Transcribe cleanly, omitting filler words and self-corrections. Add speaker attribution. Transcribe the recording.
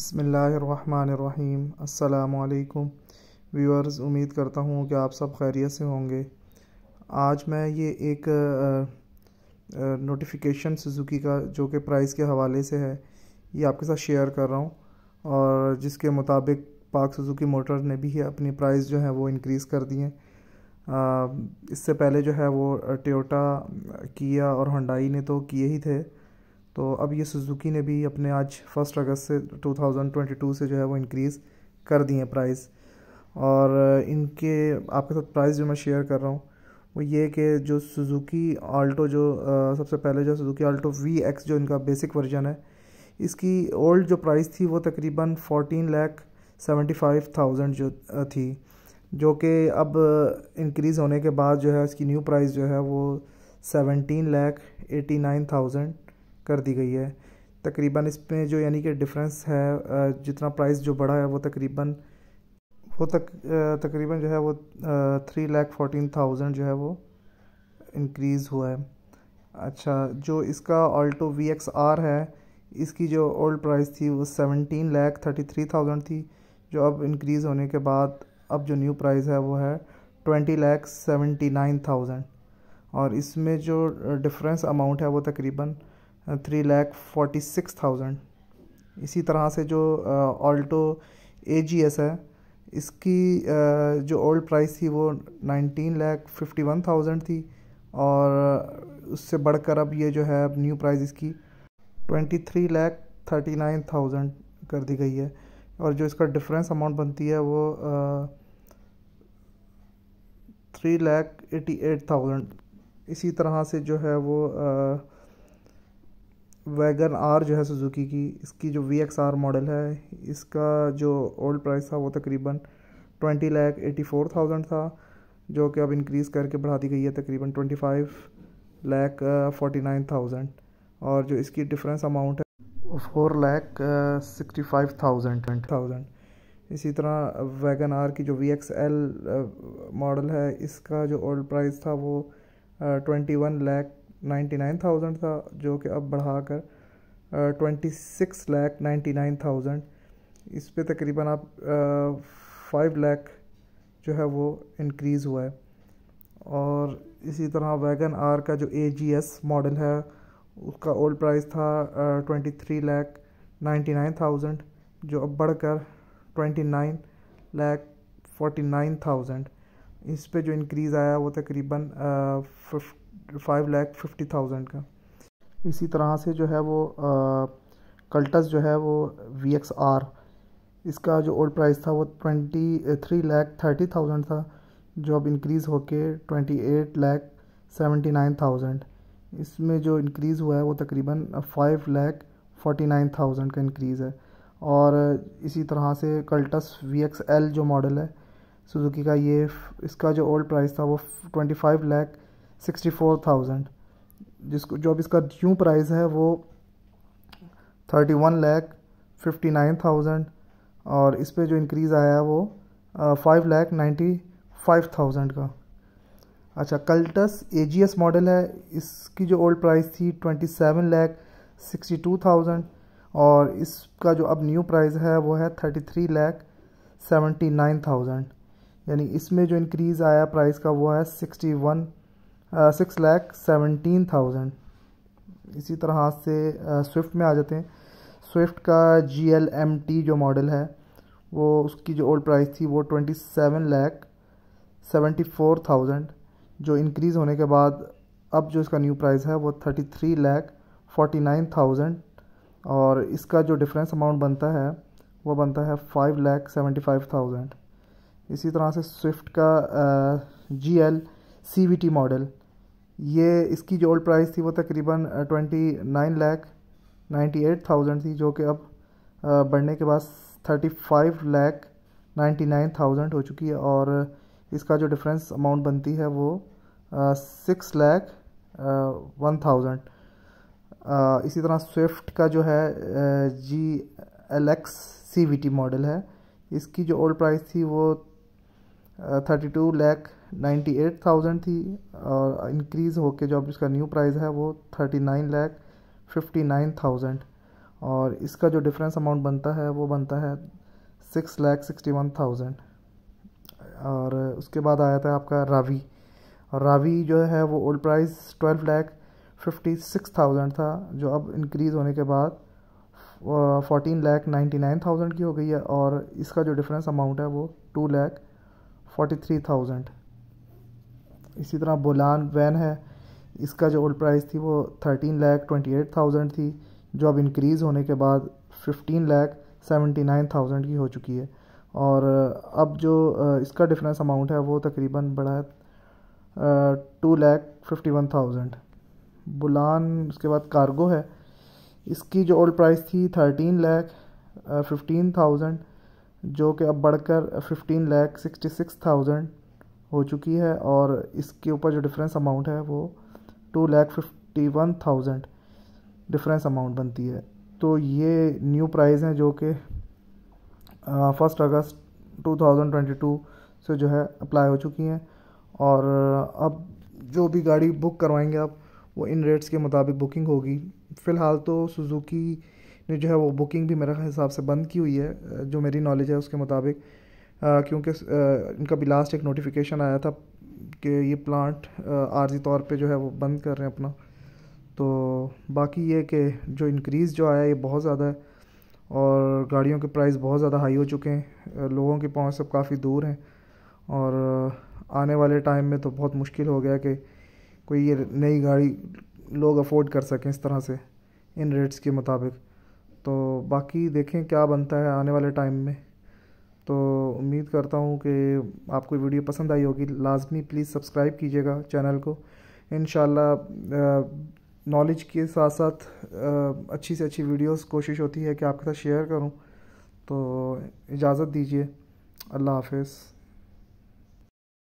Speaker 1: बिस्मिल्लाहिर्रहमानिर्रहीम। अस्सलामुअलैकुम व्यूअर्स, उम्मीद करता हूँ कि आप सब खैरियत से होंगे। आज मैं ये एक नोटिफिकेशन सुजुकी का जो कि प्राइस के हवाले से है, ये आपके साथ शेयर कर रहा हूँ, और जिसके मुताबिक पाक सुजुकी मोटर ने भी अपनी प्राइस जो है वो इंक्रीज़ कर दी हैं। इससे पहले जो है वो टोयोटा, किया और हुंडई ने तो किए ही थे। तो अब ये सुजुकी ने भी अपने आज 1 अगस्त से 2022 से जो है वो इंक्रीज़ कर दिए प्राइस। और इनके आपके साथ प्राइस जो मैं शेयर कर रहा हूँ वो ये कि जो सुजुकी ऑल्टो सबसे पहले जो सुजुकी ऑल्टो VX जो इनका बेसिक वर्जन है, इसकी ओल्ड जो प्राइस थी वो तकरीबन 14,75,000 जो थी, जो कि अब इंक्रीज़ होने के बाद जो है इसकी न्यू प्राइस जो है वो 17,89,000 कर दी गई है। तकरीबन इसमें जो यानी कि डिफरेंस है, जितना प्राइस जो बढ़ा है वो तकरीबन जो है वो 3,14,000 जो है वो इंक्रीज़ हुआ है। अच्छा, जो इसका ऑल्टो VXR है, इसकी जो ओल्ड प्राइस थी वो 17,33,000 थी, जो अब इंक्रीज़ होने के बाद अब जो न्यू प्राइस है वो है 20,79,000, और इसमें जो डिफरेंस अमाउंट है वो तकरीबन 3,46,000। इसी तरह से जो ऑल्टो AGS है, इसकी जो ओल्ड प्राइस थी वो 19,51,000 थी, और उससे बढ़कर अब ये जो है अब न्यू प्राइस इसकी 23,39,000 कर दी गई है, और जो इसका डिफरेंस अमाउंट बनती है वो 3,88,000। इसी तरह से जो है वो वैगन आर जो है सुजुकी की, इसकी जो VXR मॉडल है, इसका जो ओल्ड प्राइस था वो तकरीबन 20,84,000 था, जो कि अब इंक्रीज़ करके बढ़ा दी गई है तकरीबन 25,49,000, और जो इसकी डिफरेंस अमाउंट है 4,65,000। इसी तरह वैगन आर की जो VXL मॉडल है, इसका जो ओल्ड प्राइस था वो 21,99,000 था, जो कि अब बढ़ाकर 26,99,000। इस पे तकरीबन आप 5 लाख जो है वो इंक्रीज़ हुआ है। और इसी तरह वैगन आर का जो AGS मॉडल है, उसका ओल्ड प्राइस था 23,99,000, जो अब बढ़कर 29,49,000। इस पे जो इंक्रीज़ आया वो तकरीबन 5,50,000 का। इसी तरह से जो है वो कल्टस जो है वो VXR, इसका जो ओल्ड प्राइस था वो 23,30,000 था, जो अब इंक्रीज़ होके 28,79,000। इसमें जो इंक्रीज़ हुआ है वो तकरीबन 5,49,000 का इंक्रीज़ है। और इसी तरह से कल्टस VXL जो मॉडल है सुजुकी का, इसका जो ओल्ड प्राइस था वो 25,64,000, जो अब इसका न्यू प्राइस है वो 31,59,000, और इस पे जो इंक्रीज़ आया है वो 5,95,000 का। अच्छा, कल्टस AGS मॉडल है, इसकी जो ओल्ड प्राइस थी 27,62,000, और इसका जो अब न्यू प्राइस है वो है 33,79,000। यानी इसमें जो इंक्रीज़ आया प्राइस का वो है 6,17,000। इसी तरह से स्विफ्ट में आ जाते हैं। स्विफ्ट का GLMT जो मॉडल है, वो उसकी जो ओल्ड प्राइस थी वो 27,74,000, जो इंक्रीज़ होने के बाद अब जो इसका न्यू प्राइस है वो 33,49,000, और इसका जो डिफरेंस अमाउंट बनता है वो बनता है 5,75,000। इसी तरह से स्विफ्ट का GL CVT मॉडल, इसकी जो ओल्ड प्राइस थी वो तकरीबन 29,98,000 थी, जो कि अब बढ़ने के बाद 35,99,000 हो चुकी है, और इसका जो डिफरेंस अमाउंट बनती है वो 6,01,000। इसी तरह स्विफ्ट का जो है GLX CVT मॉडल है, इसकी जो ओल्ड प्राइस थी वो 32,98,000 थी, और इंक्रीज़ होके जो अब इसका न्यू प्राइस है वो 39,59,000, और इसका जो डिफरेंस अमाउंट बनता है वो बनता है 6,61,000। और उसके बाद आया था आपका रावी, और रावी जो है वो ओल्ड प्राइस 12,56,000 था, जो अब इंक्रीज़ होने के बाद 14,99,000 की हो गई है। और इसका जो डिफरेंस अमाउंट है वो 2,43,000। इसी तरह बोलान वैन है, इसका जो ओल्ड प्राइस थी वो 13,28,000 थी, जो अब इंक्रीज़ होने के बाद 15,79,000 की हो चुकी है। और अब जो इसका डिफरेंस अमाउंट है वो तकरीबन बढ़ा है 2,51,000। बुलान उसके बाद कार्गो है, इसकी जो ओल्ड प्राइस थी 13,15,000, जो कि अब बढ़कर 15,66,000 हो चुकी है। और इसके ऊपर जो डिफरेंस अमाउंट है वो 2,51,000 डिफरेंस अमाउंट बनती है। तो ये न्यू प्राइस हैं जो कि 1 अगस्त 2022 से जो है अप्लाई हो चुकी हैं। और अब जो भी गाड़ी बुक करवाएंगे आप, वो इन रेट्स के मुताबिक बुकिंग होगी। फ़िलहाल तो सुजुकी ने जो है वो बुकिंग भी मेरे हिसाब से बंद की हुई है, जो मेरी नॉलेज है उसके मुताबिक, क्योंकि इनका भी लास्ट एक नोटिफिकेशन आया था कि ये प्लांट आर्जी तौर पे जो है वो बंद कर रहे हैं अपना। तो बाकी ये कि जो इंक्रीज़ जो आया है ये बहुत ज़्यादा है, और गाड़ियों के प्राइस बहुत ज़्यादा हाई हो चुके हैं, लोगों की पहुंच सब काफ़ी दूर हैं। और आने वाले टाइम में तो बहुत मुश्किल हो गया कि कोई ये नई गाड़ी लोग अफोर्ड कर सकें इस तरह से इन रेट्स के मुताबिक। तो बाकी देखें क्या बनता है आने वाले टाइम में। तो उम्मीद करता हूँ कि आपको वीडियो पसंद आई होगी। लाजमी प्लीज़ सब्सक्राइब कीजिएगा चैनल को। इंशाल्लाह नॉलेज के साथ साथ अच्छी से अच्छी वीडियोस कोशिश होती है कि आपके साथ शेयर करूँ। तो इजाज़त दीजिए, अल्लाह हाफ़िज़।